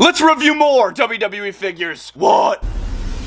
Let's review more WWE figures. What?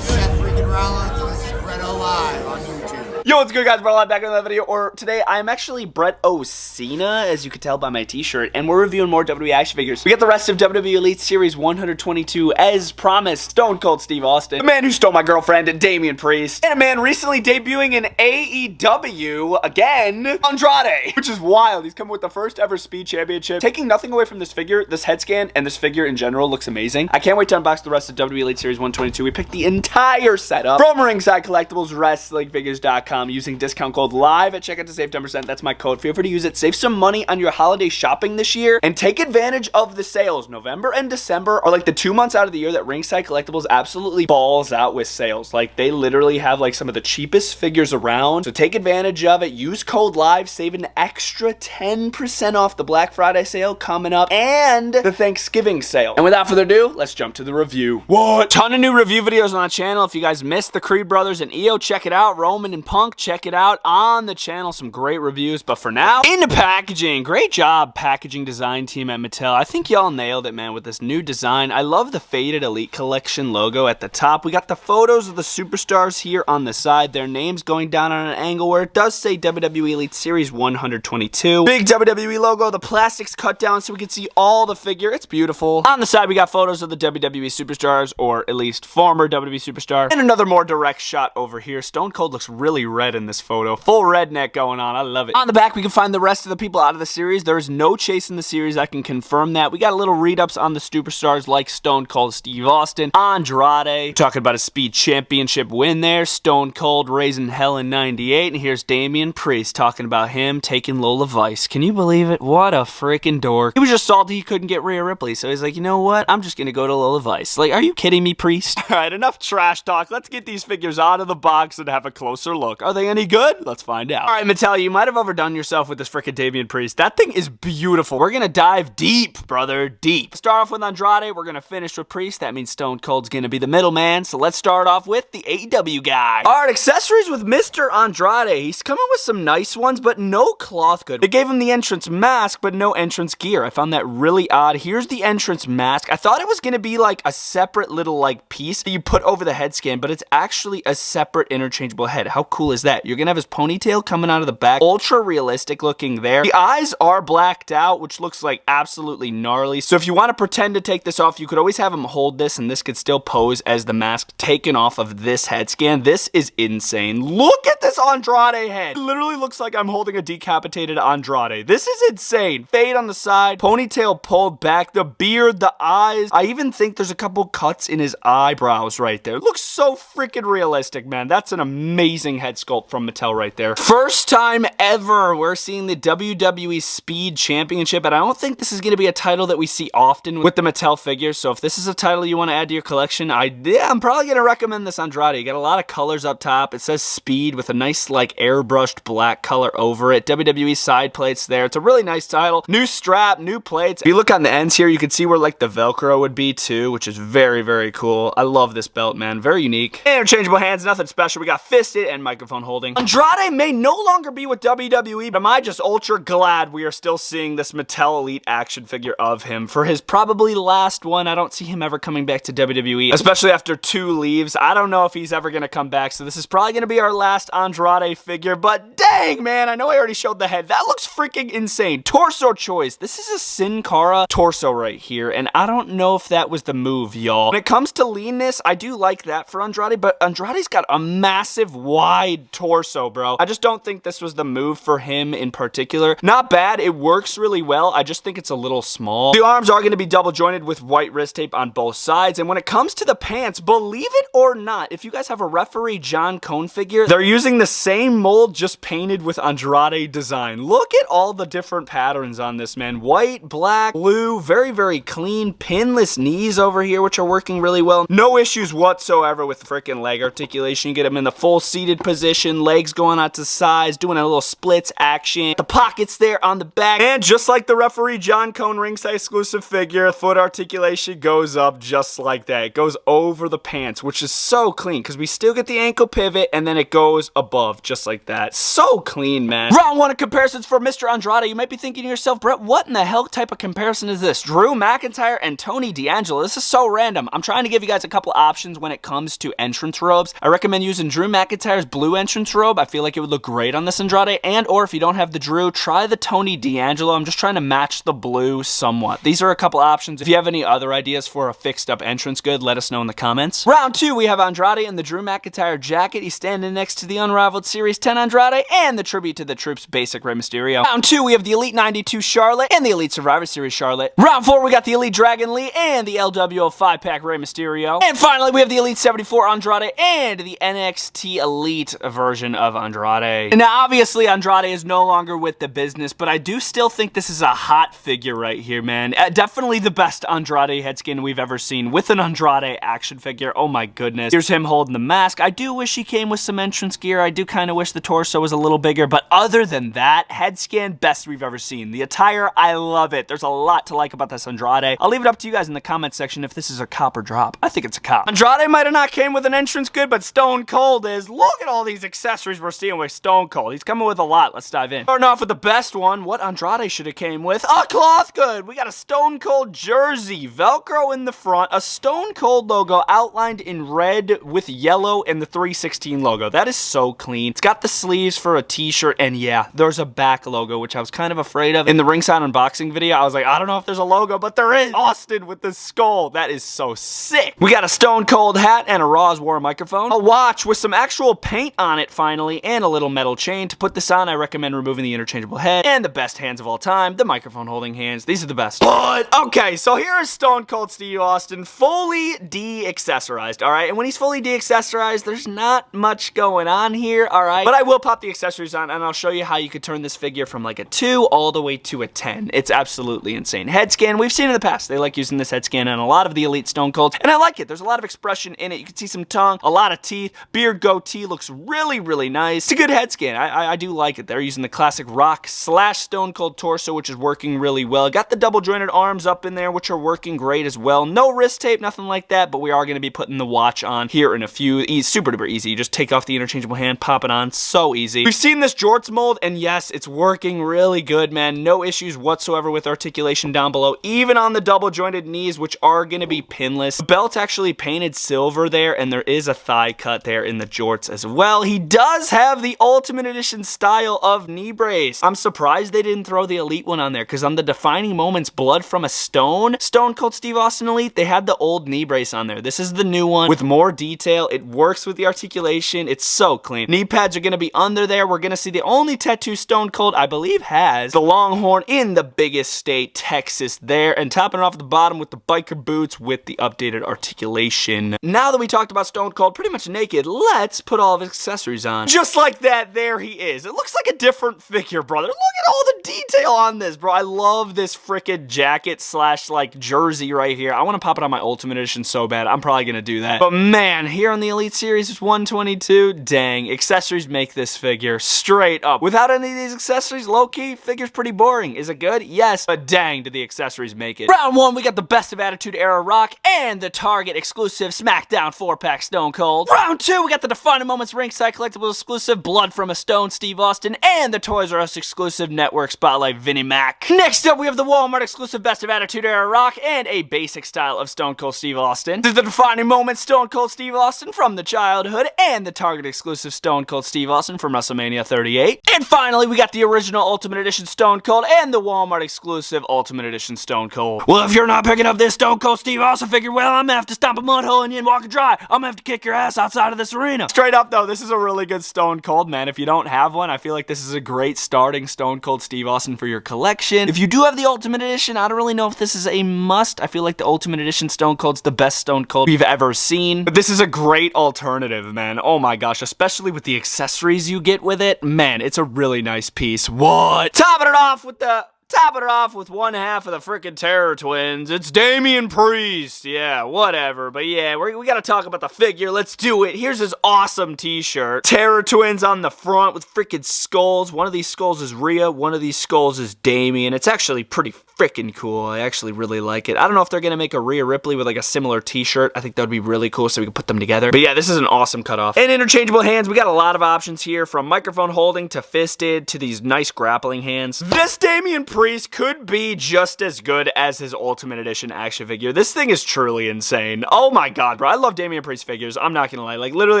Seth freaking Rollins, and this is Bretto Live on YouTube. Yo, what's good, guys? Bretto Live back in another video. Or today, I'm actually Bretto Cena, as you can tell by my t-shirt, and we're reviewing more WWE action figures. We got the rest of WWE Elite Series 122, as promised. Stone Cold Steve Austin, a man who stole my girlfriend, Damian Priest, and a man recently debuting in AEW again, Andrade, which is wild. He's coming with the first ever Speed Championship. Taking nothing away from this figure, this head scan and this figure in general looks amazing. I can't wait to unbox the rest of WWE Elite Series 122. We picked the entire setup from Ringside Collectibles, WrestlingFigures.com, using discount code LIVE at checkout to save 10%. That's my code. Feel free to use it. Save some money on your holiday shopping this year and take advantage of the sales. November and December are like the 2 months out of the year that Ringside Collectibles absolutely balls out with sales. Like, they literally have like some of the cheapest figures around. So take advantage of it. Use code LIVE. Save an extra 10% off the Black Friday sale coming up and the Thanksgiving sale. And without further ado, let's jump to the review. What? Ton of new review videos on the channel. If you guys missed the Creed Brothers and EO, check it out. Roman and Punk, check it out on the channel. Some great reviews. But for now, into packaging. Great job, packaging design team at Mattel. I think y'all nailed it, man, with this new design. I love the faded Elite Collection logo at the top. We got the photos of the superstars here on the side. Their names going down on an angle where it does say WWE Elite Series 122. Big WWE logo. The plastics cut down so we can see all the figure. It's beautiful. On the side, we got photos of the WWE superstars, or at least former WWE superstar. And another more direct shot over here. Stone Cold looks really red in this photo. Full redneck going on. I love it. On the back, we can find the rest of the people out of the series. There is no chase in the series. I can confirm that. We got a little read-ups on the superstars like Stone Cold Steve Austin, Andrade, talking about a Speed Championship win there. Stone Cold raising hell in 98. And here's Damian Priest talking about him taking Lola Vice. Can you believe it? What a freaking dork. He was just salty he couldn't get Rhea Ripley. So he's like, you know what? I'm just going to go to Lola Vice. Like, are you kidding me, Priest? All right, enough trash talk. Let's get these figures out of the box and have a closer look. Are they any good? Let's find out. All right, Mattel, you might have overdone yourself with this frickin' Damian Priest. That thing is beautiful. We're gonna dive deep, brother, deep. Start off with Andrade. We're gonna finish with Priest. That means Stone Cold's gonna be the middleman. So let's start off with the AEW guy. All right, accessories with Mr. Andrade. He's coming with some nice ones, but no cloth good. They gave him the entrance mask, but no entrance gear. I found that really odd. Here's the entrance mask. I thought it was gonna be like a separate little like piece that you put over the head scan, but it's actually a separate interchangeable head. How cool is that? You're gonna have his ponytail coming out of the back. Ultra realistic looking there. The eyes are blacked out, which looks like absolutely gnarly. So if you want to pretend to take this off, you could always have him hold this and this could still pose as the mask taken off of this head scan. This is insane. Look at this Andrade head. It literally looks like I'm holding a decapitated Andrade. This is insane. Fade on the side, ponytail pulled back, the beard, the eyes. I even think there's a couple cuts in his eyebrows right there. It looks so freaking realistic, man. That's an amazing head sculpt from Mattel right there. First time ever we're seeing the WWE Speed Championship, and I don't think this is going to be a title that we see often with the Mattel figures. So if this is a title you want to add to your collection, I'm probably going to recommend this Andrade. You got a lot of colors up top. It says Speed with a nice like airbrushed black color over it. WWE side plates there. It's a really nice title. New strap, new plates. If you look on the ends here, you can see where like the Velcro would be too, which is very, very cool. I love this belt, man. Very unique. Interchangeable hands, nothing special. We got fisted and microphone holding. Andrade may no longer be with WWE, but am I just ultra glad we are still seeing this Mattel Elite action figure of him for his probably last one. I don't see him ever coming back to WWE, especially after 2 leaves. I don't know if he's ever going to come back, so this is probably going to be our last Andrade figure, but dang, man, I know I already showed the head. That looks freaking insane. Torso choice. This is a Sin Cara torso right here, and I don't know if that was the move, y'all. When it comes to leanness, I do like that for Andrade, but Andrade's got a massive, wide torso, bro. I just don't think this was the move for him in particular. Not bad. It works really well. I just think it's a little small. The arms are going to be double jointed with white wrist tape on both sides, and when it comes to the pants, believe it or not, if you guys have a referee John Cone figure, they're using the same mold, just painted with Andrade design. Look at all the different patterns on this, man. White, black, blue, very, very clean. Pinless knees over here, which are working really well. No issues whatsoever with freaking leg articulation. You get them in the full seated position. position, legs going out to the sides, doing a little splits action. The pockets there on the back. And just like the referee John Cone ringside exclusive figure, foot articulation goes up just like that. It goes over the pants, which is so clean because we still get the ankle pivot and then it goes above just like that. So clean, man. Round 1 of comparisons for Mr. Andrade. You might be thinking to yourself, Brett, what in the hell type of comparison is this? Drew McIntyre and Tony D'Angelo. This is so random. I'm trying to give you guys a couple options when it comes to entrance robes. I recommend using Drew McIntyre's blue entrance robe. I feel like it would look great on this Andrade. And or if you don't have the Drew, try the Tony D'Angelo. I'm just trying to match the blue somewhat. These are a couple options. If you have any other ideas for a fixed up entrance good, let us know in the comments. Round 2, we have Andrade in the Drew McIntyre jacket. He's standing next to the Unrivaled Series 10 Andrade and the Tribute to the Troops basic Rey Mysterio. Round 2, we have the Elite 92 Charlotte and the Elite Survivor Series Charlotte. Round 4, we got the Elite Dragon Lee and the LWO 5-pack Rey Mysterio. And finally, we have the Elite 74 Andrade and the NXT Elite version of Andrade. And now, obviously, Andrade is no longer with the business, but I do still think this is a hot figure right here, man. Definitely the best Andrade head skin we've ever seen with an Andrade action figure. Oh my goodness. Here's him holding the mask. I do wish he came with some entrance gear. I do kind of wish the torso was a little bigger, but other than that, head skin, best we've ever seen. The attire, I love it. There's a lot to like about this Andrade. I'll leave it up to you guys in the comments section if this is a cop or drop. I think it's a cop. Andrade might have not came with an entrance good, but Stone Cold is. Look at all these accessories we're seeing with Stone Cold. He's coming with a lot. Let's dive in. Starting off with the best one, what Andrade should have came with. A cloth good. We got a Stone Cold jersey, Velcro in the front, a Stone Cold logo outlined in red with yellow and the 316 logo. That is so clean. It's got the sleeves for a t-shirt, and yeah, there's a back logo, which I was kind of afraid of. In the ringside unboxing video, I was like, I don't know if there's a logo, but there is. Austin with the skull. That is so sick. We got a Stone Cold hat and a Raw's War microphone. A watch with some actual paint on it finally, and a little metal chain. To put this on, I recommend removing the interchangeable head, and the best hands of all time, the microphone holding hands. These are the best. But, okay, so here is Stone Cold Steve Austin fully de-accessorized, alright? And when he's fully de-accessorized, there's not much going on here, alright? But I will pop the accessories on, and I'll show you how you could turn this figure from like a 2 all the way to a 10. It's absolutely insane. Head scan, we've seen in the past. They like using this head scan on a lot of the Elite Stone Colds, and I like it. There's a lot of expression in it. You can see some tongue, a lot of teeth, beard, goatee, looks really, really nice. It's a good head scan. I do like it. They're using the classic Rock / Stone Cold torso, which is working really well. Got the double jointed arms up in there, which are working great as well. No wrist tape, nothing like that, but we are going to be putting the watch on here in a few. Super duper easy. You just take off the interchangeable hand, pop it on. So easy. We've seen this jorts mold, and yes, it's working really good, man. No issues whatsoever with articulation down below, even on the double jointed knees, which are going to be pinless. The belt's actually painted silver there, and there is a thigh cut there in the jorts as well. He does have the Ultimate Edition style of knee brace. I'm surprised they didn't throw the Elite one on there, because on the Defining Moments Blood from a Stone Stone Cold Steve Austin Elite, they had the old knee brace on there. This is the new one with more detail. It works with the articulation. It's so clean. Knee pads are going to be under there. We're going to see the only tattoo Stone Cold, I believe, has the Longhorn in the biggest state, Texas there, and topping it off at the bottom with the biker boots with the updated articulation. Now that we talked about Stone Cold pretty much naked, let's put all of his accessories on. Just like that, there he is. It looks like a different figure, brother. Look at all the detail on this, bro. I love this freaking jacket / like jersey right here. I want to pop it on my Ultimate Edition so bad. I'm probably going to do that. But man, here on the Elite Series, it's 122. Dang, accessories make this figure straight up. Without any of these accessories, low-key, figure's pretty boring. Is it good? Yes, but dang, do the accessories make it. Round 1, we got the Best of Attitude Era Rock and the Target exclusive SmackDown 4-pack Stone Cold. Round 2, we got the Defining Moments Ringside Collectible exclusive Blood from a Stone Steve Austin and the Toys R Us exclusive Network Spotlight Vinnie Mac. Next up, we have the Walmart exclusive Best of Attitude Era Rock and a basic style of Stone Cold Steve Austin. This is the Defining Moments Stone Cold Steve Austin from the childhood and the Target exclusive Stone Cold Steve Austin from WrestleMania 38. And finally, we got the original Ultimate Edition Stone Cold and the Walmart exclusive Ultimate Edition Stone Cold. Well, if you're not picking up this Stone Cold Steve Austin figure, well, I'm gonna have to stomp a mud hole in you and walk it dry. I'm gonna have to kick your ass outside of this arena. Straight up, though, this is a really good Stone Cold, man. If you don't have one, I feel like this is a great starting Stone Cold Steve Austin for your collection. If you do have the Ultimate Edition, I don't really know if this is a must. I feel like the Ultimate Edition Stone Cold's the best Stone Cold we've ever seen. But this is a great alternative, man. Oh my gosh, especially with the accessories you get with it. Man, it's a really nice piece. What? Topping it off with the Top it off with one half of the frickin' Terror Twins. It's Damian Priest. Yeah, whatever. But yeah, we gotta talk about the figure. Let's do it. Here's his awesome t-shirt. Terror Twins on the front with frickin' skulls. One of these skulls is Rhea. One of these skulls is Damian. It's actually pretty frickin' cool. I actually really like it. I don't know if they're gonna make a Rhea Ripley with like a similar t-shirt. I think that would be really cool so we can put them together. But yeah, this is an awesome cutoff. And interchangeable hands. We got a lot of options here, from microphone holding to fisted to these nice grappling hands. This Damian Priest could be just as good as his Ultimate Edition action figure. This thing is truly insane. Oh my god, bro. I love Damian Priest figures. I'm not gonna lie. Like, literally,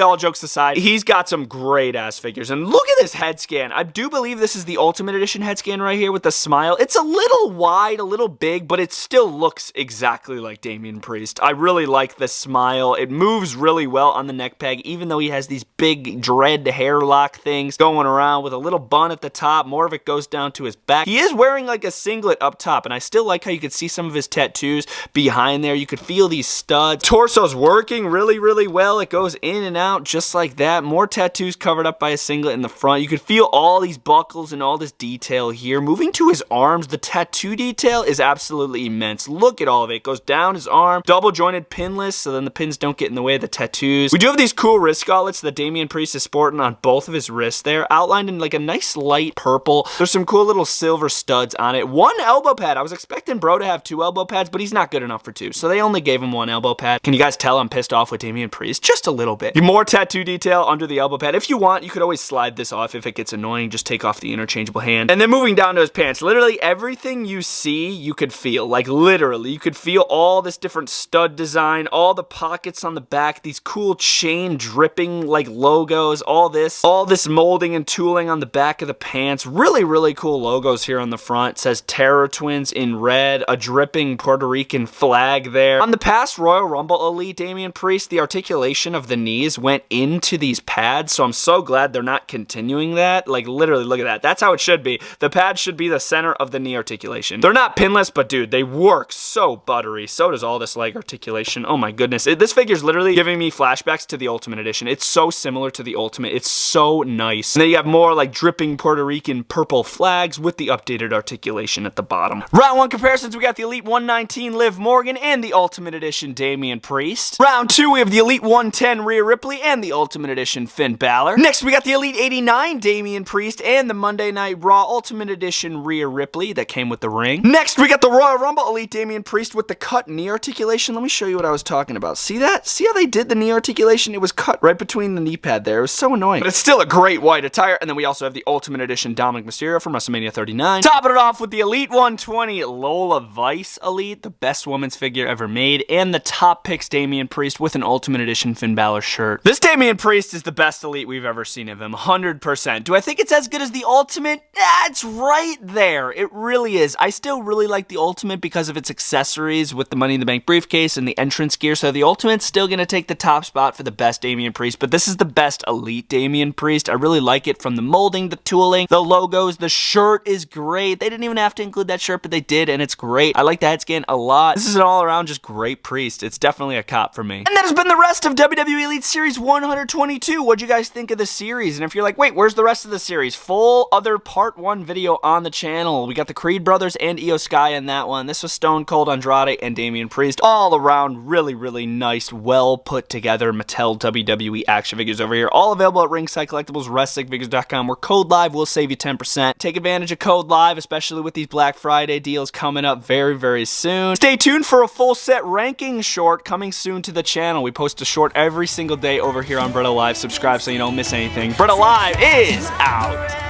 all jokes aside, he's got some great ass figures. And look at this head scan. I do believe this is the Ultimate Edition head scan right here with the smile. It's a little wide, a little big, but it still looks exactly like Damian Priest. I really like the smile. It moves really well on the neck peg, even though he has these big dread hair lock things going around with a little bun at the top. More of it goes down to his back. He is wearing like a singlet up top, and I still like how you could see some of his tattoos behind there. You could feel these studs. Torso's working really, really well. It goes in and out just like that. More tattoos covered up by a singlet in the front. You could feel all these buckles and all this detail here. Moving to his arms, the tattoo detail is absolutely immense. Look at all of it. It goes down his arm, double jointed pinless, so then the pins don't get in the way of the tattoos. We do have these cool wrist gauntlets that Damian Priest is sporting on both of his wrists there, outlined in like a nice light purple. There's some cool little silver studs on it. One elbow pad. I was expecting Bro to have 2 elbow pads, but he's not good enough for 2, so they only gave him 1 elbow pad. Can you guys tell I'm pissed off with Damian Priest? Just a little bit. More tattoo detail under the elbow pad. If you want, you could always slide this off if it gets annoying. Just take off the interchangeable hand. And then moving down to his pants, literally everything you see, you could feel. Like, literally, you could feel all this different stud design, all the pockets on the back, these cool chain dripping like logos, all this molding and tooling on the back of the pants. Really, really cool logos here on the front. It says Terror Twins in red, a dripping Puerto Rican flag there. On the past Royal Rumble Elite Damian Priest, the articulation of the knees went into these pads, so I'm so glad they're not continuing that. Like, literally, look at that. That's how it should be. The pad should be the center of the knee articulation. They're not pinless, but dude, they work so buttery. So does all this leg articulation. Oh my goodness. This figure's literally giving me flashbacks to the Ultimate Edition. It's so similar to the Ultimate. It's so nice. And then you have more like dripping Puerto Rican purple flags with the updated articulation at the bottom. Round 1 comparisons, we got the Elite 119 Liv Morgan and the Ultimate Edition Damian Priest. Round 2, we have the Elite 110 Rhea Ripley and the Ultimate Edition Finn Balor. Next, we got the Elite 89 Damian Priest and the Monday Night Raw Ultimate Edition Rhea Ripley that came with the ring. Next, we got the Royal Rumble Elite Damian Priest with the cut knee articulation. Let me show you what I was talking about. See that? See how they did the knee articulation? It was cut right between the knee pad there. It was so annoying. But it's still a great white attire. And then we also have the Ultimate Edition Dominic Mysterio from WrestleMania 39. Topping it off with the Elite 120 Lola Vice Elite, the best woman's figure ever made, and the top picks Damian Priest with an Ultimate Edition Finn Balor shirt. This Damian Priest is the best Elite we've ever seen of him, 100%. Do I think it's as good as the Ultimate? It's right there. It really is. I still really like the Ultimate because of its accessories with the Money in the Bank briefcase and the entrance gear, so the Ultimate's still gonna take the top spot for the best Damian Priest, but this is the best Elite Damian Priest. I really like it, from the molding, the tooling, the logos. The shirt is great. They didn't even have to include that shirt, but they did, and it's great. I like the head scan a lot. This is an all-around just great Priest. It's definitely a cop for me. And that has been the rest of WWE Elite Series 122. What'd you guys think of the series? And if you're like, wait, where's the rest of the series? Full other part 1 video on the channel. We got the Creed brothers and Io Sky in that one. This was Stone Cold, Andrade, and Damian Priest. All around really, really nice, well put together Mattel WWE action figures over here. All available at Ringside Collectibles, WrestlingFigures.com, where Code Live will save you 10%. Take advantage of Code Live, especially with these Black Friday deals coming up very, very soon. Stay tuned for a full set ranking short coming soon to the channel. We post a short every single day over here on Bretto Live. Subscribe so you don't miss anything. Bretto Live is out.